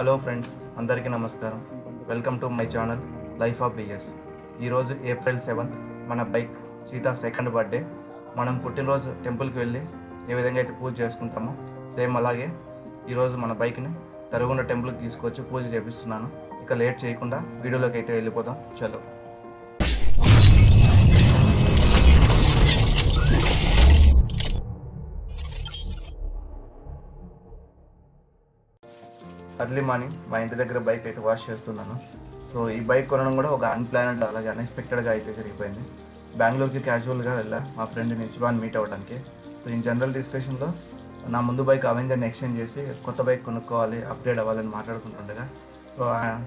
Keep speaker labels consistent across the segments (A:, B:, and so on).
A: Hello friends, అందరికీ నమస్కారం. Welcome to my channel life of BS. ఈరోజు ఏప్రిల్ 7th మన బైక్ సీతా సెకండ్ బర్త్డే. మనం పుట్టినరోజు టెంపుల్కి వెళ్ళి ఏ విధంగా అయితే పూజ చేసుకుంటామో సేమ్ అలాగే ఈరోజు మన బైక్ని తరుగుండ టెంపుల్కి తీసుకొచ్చి పూజ చేపిస్తున్నాను. ఇక లేట్ చేయకుండా వీడియోలోకి అయితే వెళ్ళిపోదాం. చలో. ఎర్లీ మార్నింగ్ మా ఇంటి దగ్గర బైక్ అయితే వాష్ చేస్తున్నాను. సో ఈ బైక్ కొనడం కూడా ఒక అన్ప్లానెడ్ అలాగే అన్ఎక్స్పెక్టెడ్గా అయితే జరిగిపోయింది. బెంగళూరుకి క్యాజువల్గా వెళ్ళా మా ఫ్రెండ్ని శివాన్ని మీట్ అవ్వడానికి. సో ఇన్ జనరల్ డిస్కషన్లో నా ముందు బైక్ అవెంజర్ని ఎక్స్చేంజ్ చేసి కొత్త బైక్ కొనుక్కోవాలి, అప్గ్రేడ్ అవ్వాలని మాట్లాడుకుంటుండగా సో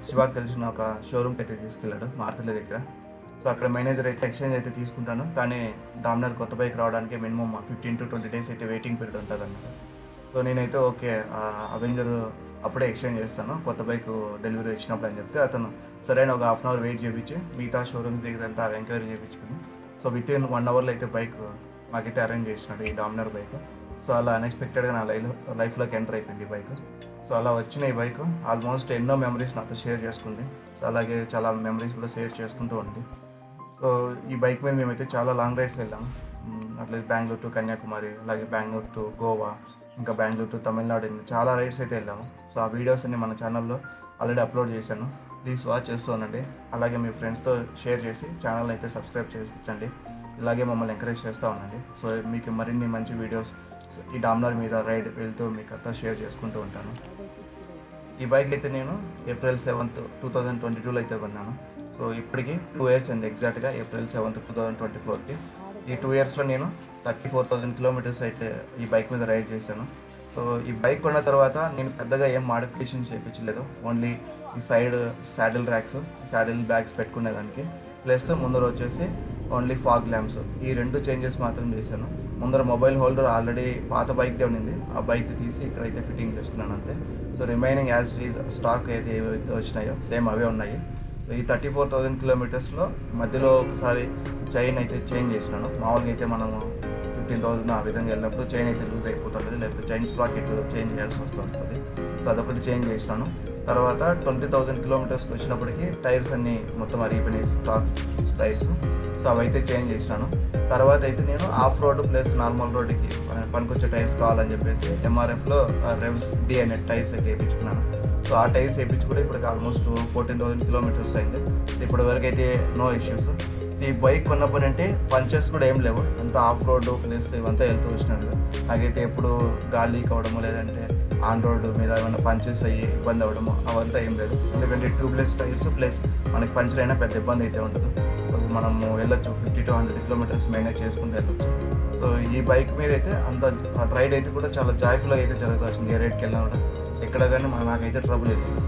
A: శివాకి తెలిసిన ఒక షోరూమ్కి అయితే తీసుకెళ్ళాడు మారుతుల దగ్గర. సో అక్కడ మేనేజర్ అయితే ఎక్స్చేంజ్ అయితే తీసుకుంటాను, కానీ డామినర్ కొత్త బైక్ రావడానికి మినిమం 15 to 20 days అయితే వెయిటింగ్ పీరియడ్ ఉంటుంది అన్నమాట. సో నేనైతే ఓకే అవెంజర్ అప్పుడే ఎక్స్చేంజ్ చేస్తాను కొత్త బైక్ డెలివరీ ఇచ్చినప్పుడు అని చెప్తే అతను సరైన ఒక హాఫ్ అన్ అవర్ వెయిట్ చేయించి మిగతా షోరూమ్స్ దగ్గర అంతా ఎంక్వైరీ చేయించుకుని సో విత్ ఇన్ 1 hour అయితే బైక్ మాకైతే అరేంజ్ చేసినాడు ఈ డామినర్ బైక్. సో అలా అన్ఎక్స్పెక్టెడ్గా నా లైఫ్లోకి ఎంటర్ అయిపోయింది ఈ బైక్. సో అలా వచ్చిన ఈ బైక్ ఆల్మోస్ట్ ఎన్నో మెమరీస్ నాతో షేర్ చేసుకుంది. సో అలాగే చాలా మెమరీస్ కూడా షేర్ చేసుకుంటూ ఉంది. సో ఈ బైక్ మీద మేమైతే చాలా లాంగ్ రైడ్స్ వెళ్ళాము. అట్లయితే బెంగళూరు టు కన్యాకుమారి, అలాగే బెంగళూరు టు గోవా, ఇంకా బెంగళూరు టు తమిళనాడు, చాలా రైడ్స్ అయితే వెళ్ళాము. సో ఆ వీడియోస్ అన్ని మన ఛానల్లో ఆల్రెడీ అప్లోడ్ చేశాను. ప్లీజ్ వాచ్ చేస్తూ ఉండండి. అలాగే మీ ఫ్రెండ్స్తో షేర్ చేసి ఛానల్ అయితే సబ్స్క్రైబ్ చేయించండి. ఇలాగే మమ్మల్ని ఎంకరేజ్ చేస్తూ ఉండండి. సో మీకు మరిన్ని మంచి వీడియోస్ ఈ డామినర్ మీద రైడ్ వెళ్తూ మీకు అంతా షేర్ చేసుకుంటూ ఉంటాను. ఈ బైక్ అయితే నేను ఏప్రిల్ 7th 2022లో అయితే కొన్నాను. సో ఇప్పటికి 2 years అయింది ఎగ్జాక్ట్గా ఏప్రిల్ 7th 2024కి. ఈ 2 yearsలో నేను 34,000 kilometers అయితే ఈ బైక్ మీద రైడ్ చేశాను. సో ఈ బైక్ కొన్న తర్వాత నేను పెద్దగా ఏం మాడిఫికేషన్ చేయించలేదు. ఓన్లీ ఈ side saddle racks, saddle bags పెట్టుకునేదానికి, ప్లస్ ముందర వచ్చేసి ఓన్లీ ఫాగ్ ల్యాంప్స్, ఈ 2 చేంజెస్ మాత్రం చేశాను. ముందర మొబైల్ హోల్డర్ ఆల్రెడీ పాత బైక్దే ఉండింది, ఆ బైక్ తీసి ఇక్కడైతే ఫిట్టింగ్ చేసుకున్నాను అంతే. So remaining as is stock అయితే ఏవైతే వచ్చినాయో సేమ్ అవే ఉన్నాయి. సో ఈ 34,000 kilometersలో మధ్యలో ఒకసారి చైన్ అయితే చేంజ్ చేసినాను. మామూలుగా అయితే మనము 15,000 ఆ విధంగా వెళ్ళినప్పుడు చైన్ అయితే లూజ్ అయిపోతుంటుంది, లేకపోతే చైన్ స్ప్రాకెట్ చేంజ్ చేయాల్సి వస్తుంది. సో అదొకటి చేంజ్ చేసినాను. తర్వాత 20,000 kilometersకి వచ్చినప్పటికీ టైర్స్ అన్నీ మొత్తం అరిగిపోయినాయి, స్టాక్ టైర్స్. సో అవైతే చేంజ్ చేసినాను. తర్వాత అయితే నేను ఆఫ్ రోడ్ ప్లస్ నార్మల్ రోడ్కి పనికొచ్చే టైర్స్ కావాలని చెప్పేసి ఎంఆర్ఎఫ్లో రెవ్స్ డి అనే టైర్స్ అయితే వేయించుకున్నాను. సో ఆ టైర్స్ వేయించుకుంటే ఇప్పటికి ఆల్మోస్ట్ 14,000 kilometers అయింది. సో ఇప్పటి వరకు అయితే నో ఇష్యూస్. సో ఈ బైక్ కొన్నప్పుడు అంటే పంచర్స్ కూడా ఏం లేవు, అంతా ఆఫ్ రోడ్ ప్లస్ ఇవంతా వెళ్తూ వచ్చినాను కదా. నాకైతే ఎప్పుడు గాలి లీక్ అవ్వడము, లేదంటే ఆన్ రోడ్ మీద ఏమైనా పంచర్స్ అయ్యి ఇబ్బంది అవ్వడము అవంతా ఏం లేదు. ఎందుకంటే ట్యూబ్లెస్ టైర్స్ ప్లస్ మనకి పంచర్ అయినా పెద్ద ఇబ్బంది అయితే ఉండదు. మనము వెళ్ళొచ్చు 50 to 100 kilometers మేనేజ్ చేసుకుంటూ వెళ్ళొచ్చు. సో ఈ బైక్ మీద అయితే అంత రైడ్ అయితే కూడా చాలా జాయ్ఫుల్గా అయితే జరుగుతూ వచ్చింది. ఏ రైడ్కి వెళ్ళినా కూడా ఎక్కడ కానీ నాకైతే ట్రబుల్ వెళ్ళింది.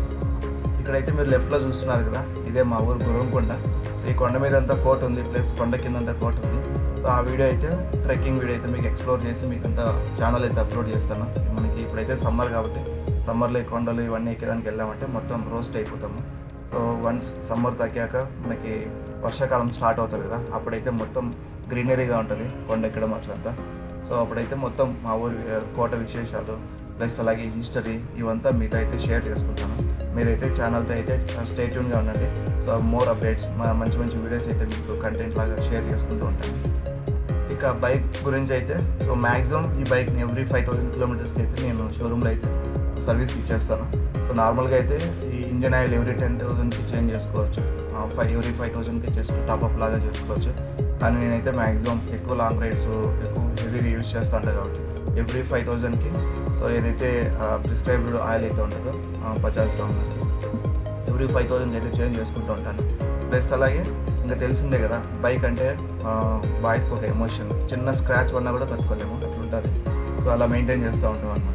A: ఇక్కడైతే మీరు లెఫ్ట్లో చూస్తున్నారు కదా, ఇదే మా ఊరు గురంకొండ. సో ఈ కొండ మీద అంతా కోట ఉంది, ప్లస్ కొండ కిందంతా కోట ఉంది. సో ఆ వీడియో అయితే ట్రెక్కింగ్ వీడియో అయితే మీకు ఎక్స్ప్లోర్ చేసి మీకు అంతా ఛానల్ అయితే అప్లోడ్ చేస్తాను. మనకి ఇప్పుడైతే సమ్మర్ కాబట్టి సమ్మర్లో ఈ కొండలు ఇవన్నీ ఎక్కేదానికి వెళ్ళామంటే మొత్తం రోస్ట్ అయిపోతాము. సో వన్స్ సమ్మర్ తగ్గాక మనకి వర్షాకాలం స్టార్ట్ అవుతుంది కదా, అప్పుడైతే మొత్తం గ్రీనరీగా ఉంటుంది కొండ ఎక్కడం అట్లంతా. సో అప్పుడైతే మొత్తం మా ఊరి కోట విశేషాలు ప్లస్ అలాగే హిస్టరీ ఇవంతా మీతో అయితే షేర్ చేసుకుంటాను. మీరైతే ఛానల్తో అయితే స్టే ట్యూన్గా ఉండండి. సో మోర్ అప్డేట్స్, మంచి మంచి వీడియోస్ అయితే మీకు కంటెంట్ లాగా షేర్ చేసుకుంటూ ఉంటాను. ఇక బైక్ గురించి అయితే సో మ్యాక్సిమం ఈ బైక్ని ఎవ్రీ 5,000 kilometersకి అయితే నేను షోరూమ్లో అయితే సర్వీస్కి ఇచ్చేస్తాను. సో నార్మల్గా అయితే ఈ ఇంజన్ ఆయిల్ ఎవ్రీ 10,000కి చేంజ్ చేసుకోవచ్చు, ఎవ్రీ 5,000కి జస్ట్ టాప్అప్ లాగా చేసుకోవచ్చు. కానీ నేనైతే మ్యాక్సిమం ఎక్కువ లాంగ్ రైడ్స్ ఎక్కువ హెవీగా యూజ్ చేస్తూ ఉంటాను కాబట్టి ఎవ్రీ 5,000కి సో ఏదైతే ప్రిస్క్రైబ్డ్ ఆయిల్ అయితే ఉంటుందో బజాజ్ డామినర్ ఎవ్రీ 5,000కి అయితే చేంజ్ చేసుకుంటూ ఉంటాను. ప్లస్ అలాగే ఇంకా తెలిసిందే కదా, బైక్ అంటే బాయ్స్కి ఒక ఎమోషన్, చిన్న స్క్రాచ్ పడినా కూడా తట్టుకోలేము అట్లుంటుంది. సో అలా మెయింటైన్ చేస్తూ ఉంటాం అనమాట.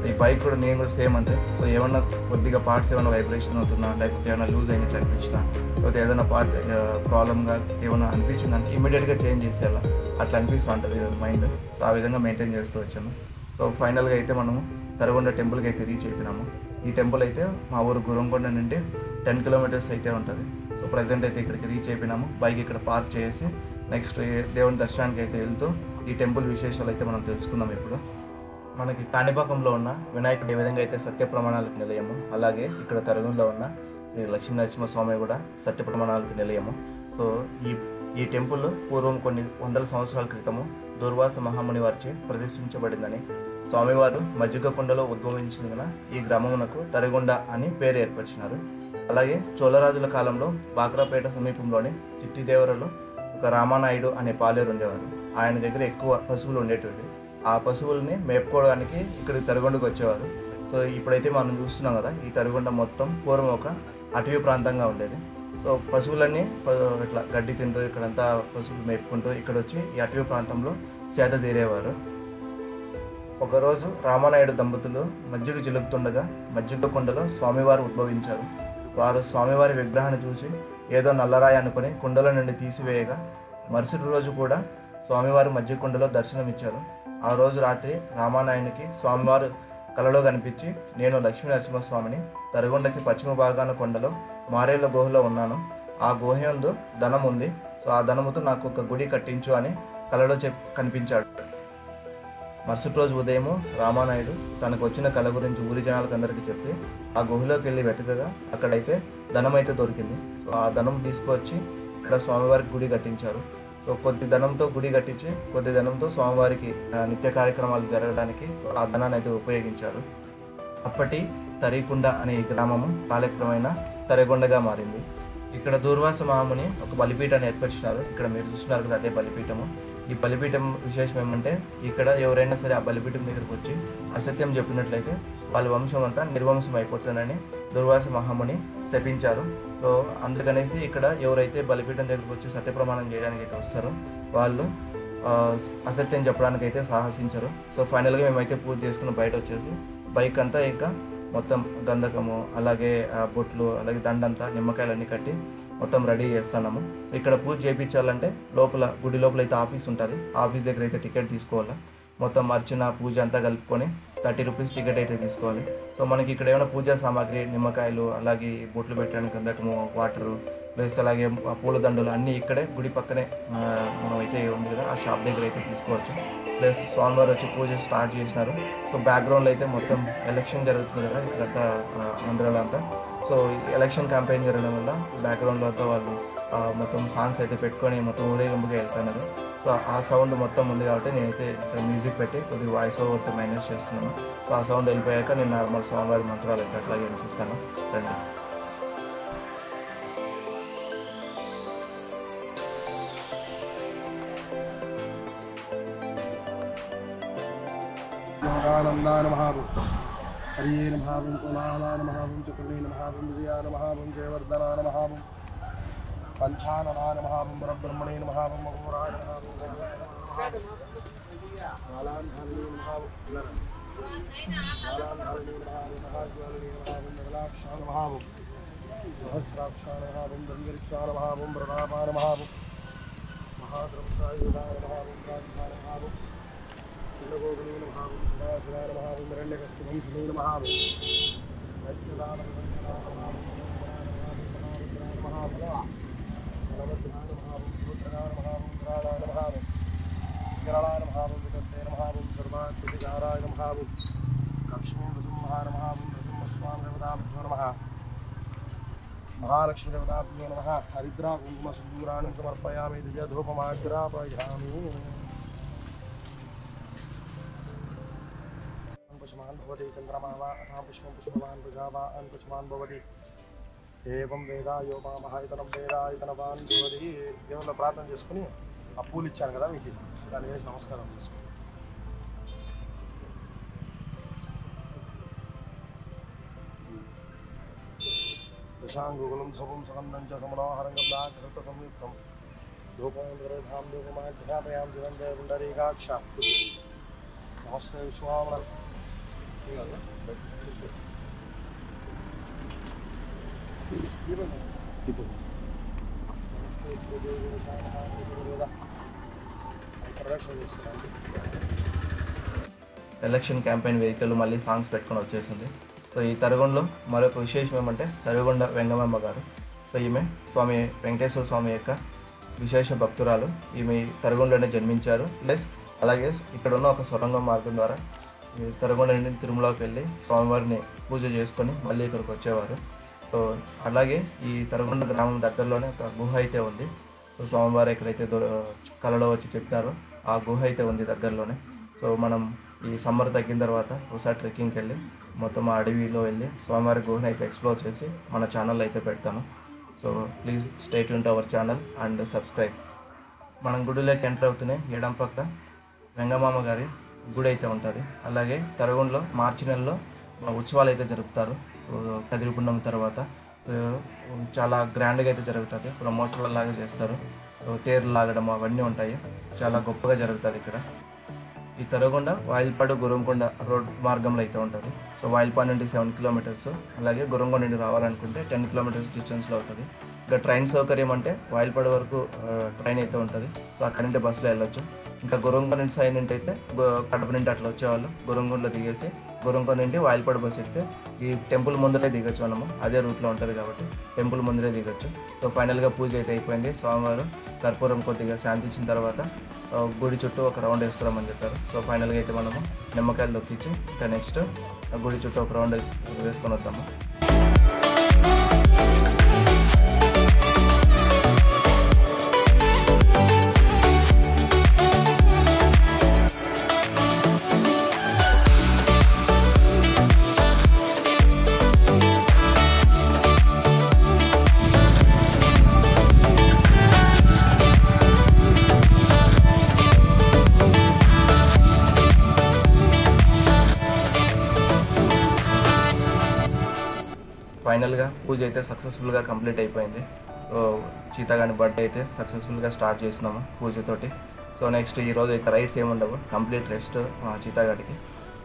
A: ఈ బైక్ కూడా నేను కూడా సేమ్ అంతే. సో ఏమన్నా కొద్దిగా పార్ట్స్ ఏమైనా వైబ్రేషన్ అవుతున్నా, లేకపోతే ఏమైనా లూజ్ అయినట్లు అనిపించినా, లేకపోతే ఏదైనా పార్ట్ ప్రాబ్లమ్గా ఏమైనా అనిపించిన దానికి ఇమీడియట్గా చేంజ్ చేసేలా అట్లా అనిపిస్తూ ఉంటుంది మైండ్. సో ఆ విధంగా మెయింటైన్ చేస్తూ వచ్చాను. సో ఫైనల్గా అయితే మనము తరుగుండ టెంపుల్కి అయితే రీచ్ అయిపోయినాము. ఈ టెంపుల్ అయితే మా ఊరు గురంకొండ నుండి 10 kilometers అయితే ఉంటుంది. సో ప్రజెంట్ అయితే ఇక్కడికి రీచ్ అయిపోయినాము. బైక్ ఇక్కడ పార్క్ చేసి నెక్స్ట్ దేవుని దర్శనానికి అయితే వెళ్తూ ఈ టెంపుల్ విశేషాలు అయితే మనం తెలుసుకుందాం ఇప్పుడు. మనకి కాణిపాకంలో ఉన్న వినాయకుడు ఏ విధంగా అయితే సత్య ప్రమాణాలకు నిలయము, అలాగే ఇక్కడ తరుగుంలో ఉన్న ఈ లక్ష్మీ నరసింహస్వామి కూడా సత్య ప్రమాణాలకు నిలయము. సో ఈ టెంపుల్ పూర్వం కొన్ని వందల సంవత్సరాల క్రితము దుర్వాస మహాముని వారిచే ప్రతిష్ఠించబడిందని, స్వామివారు మజ్జిగ కుండలో ఉద్భవించిన ఈ గ్రామమునకు తరిగొండ అని పేరు ఏర్పరిచినారు. అలాగే చోళరాజుల కాలంలో బాక్రాపేట సమీపంలోని చిట్టిదేవరలో ఒక రామానాయుడు అనే పాలేరు ఉండేవారు. ఆయన దగ్గర ఎక్కువ పశువులు ఉండేటివి. ఆ పశువుల్ని మేపుకోవడానికి ఇక్కడికి తరిగొండకు వచ్చేవారు. సో ఇప్పుడైతే మనం చూస్తున్నాం కదా, ఈ తరిగొండ మొత్తం పూర్వం ఒక అటవీ ప్రాంతంగా ఉండేది. సో పశువులన్నీ ఇట్లా గడ్డి తింటూ ఇక్కడంతా పశువులు మేపుకుంటూ ఇక్కడ వచ్చి ఈ అటవీ ప్రాంతంలో సేద తీరేవారు. ఒకరోజు రామానాయుడు దంపతులు మజ్జిగ చిలుకుతుండగా మజ్జిగ కుండలో స్వామివారు ఉద్భవించారు. వారు స్వామివారి విగ్రహాన్ని చూసి ఏదో నల్లరాయి అనుకుని కుండల నుండి తీసివేయగా మరుసటి రోజు కూడా స్వామివారు మజ్జిగ కుండలో దర్శనమిచ్చారు. ఆ రోజు రాత్రి రామానాయునికి స్వామివారు కలలో కనిపించి, నేను లక్ష్మీ నరసింహస్వామిని, తరిగొండకి పశ్చిమ భాగాన కొండలో మారేళ్ల గుహలో ఉన్నాను. ఆ గుహ యందు ధనం ఉంది. సో ఆ ధనముతో నాకు ఒక గుడి కట్టించు అని కలలో కనిపించాడు. మరుసటి రోజు ఉదయము రామానాయుడు తనకు వచ్చిన కళ గురించి ఊరి జనాలకు అందరికీ చెప్పి ఆ గుహలోకి వెళ్ళి వెతకగా అక్కడైతే ధనం అయితే దొరికింది. సో ఆ ధనం తీసుకొచ్చి ఇక్కడ స్వామివారికి గుడి కట్టించారు. సో కొద్ది ధనంతో గుడి కట్టించి కొద్ది ధనంతో స్వామివారికి నిత్య కార్యక్రమాలు జరగడానికి ఆ ధనాన్ని అయితే ఉపయోగించారు. అప్పటి తరికొండ అనే ఈ గ్రామము కాలక్రమేణా తరిగొండగా మారింది. ఇక్కడ దూర్వాస మహాముని ఒక బలిపీఠాన్ని ఏర్పరిచినారు. ఇక్కడ మీరు చూస్తున్నారు కదా, అదే బలిపీఠము. ఈ బలిపీఠం విశేషం ఏమంటే, ఇక్కడ ఎవరైనా సరే ఆ బలిపీఠం దగ్గరకు వచ్చి అసత్యం చెప్పినట్లయితే వాళ్ళ వంశం అంతా నిర్వంశం అయిపోతుందని దుర్వాస మహాముని శపించారు. సో అందుకనేసి ఇక్కడ ఎవరైతే బలిపీఠం దగ్గరకు వచ్చి సత్య ప్రమాణం చేయడానికి అయితే వస్తారో వాళ్ళు అసత్యం చెప్పడానికి అయితే సాహసించరు. సో ఫైనల్గా మేమైతే పూజ చేసుకుని బయట వచ్చేసి బైక్ అంతా ఇంకా మొత్తం గంధకము, అలాగే బొట్లు, అలాగే దండంతా నిమ్మకాయలన్నీ కట్టి మొత్తం రెడీ చేస్తున్నాము. సో ఇక్కడ పూజ చేయించాలంటే లోపల గుడి లోపల అయితే ఆఫీస్ ఉంటుంది. ఆఫీస్ దగ్గర అయితే టికెట్ తీసుకోవాలి. మొత్తం అర్చన పూజ అంతా కలుపుకొని 30 రూపీస్ టికెట్ అయితే తీసుకోవాలి. సో మనకి ఇక్కడ ఏమైనా పూజా సామాగ్రి, నిమ్మకాయలు, అలాగే బొట్లు పెట్టడానికి గంధకము, వాటరు, ప్లస్ అలాగే పూలదండలు అన్నీ ఇక్కడే గుడి పక్కనే మనం అయితే ఉంది కదా, ఆ షాప్ దగ్గర అయితే తీసుకోవచ్చు. ప్లస్ స్వామివారు వచ్చి పూజ స్టార్ట్ చేసినారు. సో బ్యాక్గ్రౌండ్లో అయితే మొత్తం ఎలక్షన్ జరుగుతుంది కదా ఇక్కడంతా ఆంధ్రాలో అంతా. సో ఎలక్షన్ క్యాంపెయిన్ జరగడం వల్ల బ్యాక్గ్రౌండ్లో అంతా వాళ్ళు మొత్తం సాంగ్స్ అయితే పెట్టుకొని మొత్తం ఊరేగింపుగా వెళ్తున్నారు. సో ఆ సౌండ్ మొత్తం ఉంది కాబట్టి నేనైతే ఇక్కడ మ్యూజిక్ పెట్టి కొద్దిగా వాయిస్ ఓవర్తో మేనేజ్ చేస్తున్నాను. సో ఆ సౌండ్ వెళ్ళిపోయాక నేను నార్మల్ స్వామివారి మంత్రాలు అయితే అట్లాగే వినిపిస్తాను. రండి.
B: యోగానందాన మహాభం హరియేన మహాభం కులాలాన మహాభం చక్రవేణ మహాభం విజయాన మహాభం జయవర్ధనాన మహాభం పంచాననాన మహాభం పరబ్రహ్మణేన మహాభం మహోరాయ మహాభం మహాజ్వాలనేన మహాభం సహస్రాక్షాన మహాభం దంగరిక్షాన మహాభం ప్రతాపాన మహాభం మహాద్రవ్యాయుధాన మహాభం రాజధాన మహాభం కుండగోగుణేన మహాభం సదాశివాన మహాభం హిరణ్యకశిపం శివేన మహాభం వైద్యదాన మహాభం బలవద్ధాన మహాభం సూత్రగాన మహాభం విరాళాన మహాభం విరాళాన మహాభం వికర్తేన మహాభం సర్వాత్మతికారాయ మహాభం లక్ష్మీ నృసింహాన మహాభం నృసింహస్వామి దేవతాభ్యో నమః మహాలక్ష్మీ దేవతాభ్యో నమః హరిద్రా కుంకుమ సింధూరాణి సమర్పయామి దివ్యధూపమాగ్రాపయామి. पुष्पवान् भवति चन्द्रमा वा अथवा पुष्पं पुष्पवान् प्रजावान् पुष्पवान् भवति एवं वेद यो महायतनं वेदायतनवान् भवति. దేవుళ్ళ ప్రార్థన చేసుకుని ఆ పూలు ఇచ్చాను కదా మీకు, దాన్ని వేసి నమస్కారం చేసుకోండి. దశాంగులం ధూపం సగంధం చ సమనోహరంగబ్లాఘృత సంయుక్తం ధూపం విరధాం ధూపమాధ్యాపయాం దివంజయ పుండరీకాక్ష నమస్తే విశ్వామణ.
A: ఎలక్షన్ క్యాంపెయిన్ వెహికల్ మళ్ళీ సాంగ్స్ పెట్టుకొని వచ్చేసింది. సో ఈ తరిగొండలో మరొక విశేషం ఏమంటే తరిగొండ వెంగమమ్మ గారు. సో ఈమె స్వామి వెంకటేశ్వర స్వామి యొక్క విశేష భక్తురాలు. ఈమె తరిగొండలోనే జన్మించారు. ప్లస్ అలాగే ఇక్కడ ఉన్న ఒక సొరంగం మార్గం ద్వారా తరగొండ నుండి తిరుమలకి వెళ్ళి స్వామివారిని పూజ చేసుకొని మళ్ళీ ఇక్కడికి వచ్చేవారు. సో అలాగే ఈ తరగొండ గ్రామం దగ్గరలోనే ఒక గుహ అయితే ఉంది. సో స్వామివారు ఎక్కడైతే కలలో వచ్చి చెప్పినారో ఆ గుహ అయితే ఉంది దగ్గరలోనే. సో మనం ఈ సమ్మర్ తగ్గిన తర్వాత ఒకసారి ట్రెక్కింగ్కి వెళ్ళి మొత్తం ఆ అడవిలో వెళ్ళి స్వామివారి గుహను అయితే ఎక్స్ప్లోర్ చేసి మన ఛానల్ అయితే పెడతాను. So please stay tune to our channel and subscribe. మనం గుడిలోకి ఎంటర్ అవుతూనే ఎడం పక్క వెంగమామ గారి గుడి అయితే ఉంటుంది. అలాగే తరగొండలో మార్చి నెలలో ఉత్సవాలు అయితే జరుపుతారు. కదిరి పున్నమి తర్వాత చాలా గ్రాండ్గా అయితే జరుగుతుంది. బ్రహ్మోత్సవాల లాగా చేస్తారు. తేరు లాగడం అవన్నీ ఉంటాయి. చాలా గొప్పగా జరుగుతుంది ఇక్కడ. ఈ తరగొండ వాయిల్పాడు గురంకొండ రోడ్ మార్గంలో అయితే ఉంటుంది. సో వాయిల్పాడు నుండి 7 కిలోమీటర్స్, అలాగే గురంకొండ నుండి రావాలనుకుంటే 10 కిలోమీటర్స్ డిస్టెన్స్లో అవుతుంది. ఇంకా ట్రైన్ సౌకర్యం అంటే వాయిల్పాడు వరకు ట్రైన్ అయితే ఉంటుంది. సో అక్కడి నుండి బస్సులో వెళ్ళొచ్చు. ఇంకా గురంకొండ సైడ్ నుండి అయితే కడప నుండి అట్లా వచ్చేవాళ్ళు గురంకొండలో దిగేసి గురంకొండ నుండి వాయిల్పాడు బస్సు ఎక్కితే ఈ టెంపుల్ ముందరే దిగొచ్చు. మనము అదే రూట్లో ఉంటుంది కాబట్టి టెంపుల్ ముందరే దిగొచ్చు. సో ఫైనల్గా పూజ అయితే అయిపోయింది. స్వామివారు కర్పూరం కొద్దిగా శాంతించిన తర్వాత గుడి చుట్టూ ఒక రౌండ్ వేసుకురామని చెప్పారు. సో ఫైనల్గా అయితే మనము నిమ్మకాయలు దొక్కించి ఇంకా నెక్స్ట్ గుడి చుట్టూ ఒక రౌండ్ వేసుకొని వద్దాము. ఫైనల్గా పూజ అయితే సక్సెస్ఫుల్గా కంప్లీట్ అయిపోయింది. సో చీతగాని బర్త్డే అయితే సక్సెస్ఫుల్గా స్టార్ట్ చేసినాము పూజతోటి. సో నెక్స్ట్ ఈరోజు అయితే రైడ్స్ ఏముండవు, కంప్లీట్ రెస్ట్ మా చీతగాడికి.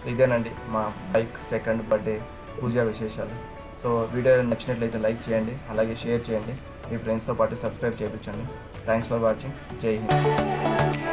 A: సో ఇదేనండి మా బైక్ సెకండ్ బర్త్డే పూజా విశేషాలు. సో వీడియో నచ్చినట్లయితే లైక్ చేయండి, అలాగే షేర్ చేయండి, మీ ఫ్రెండ్స్తో పాటు సబ్స్క్రైబ్ చేయించండి. Thanks for watching. జై హింద్.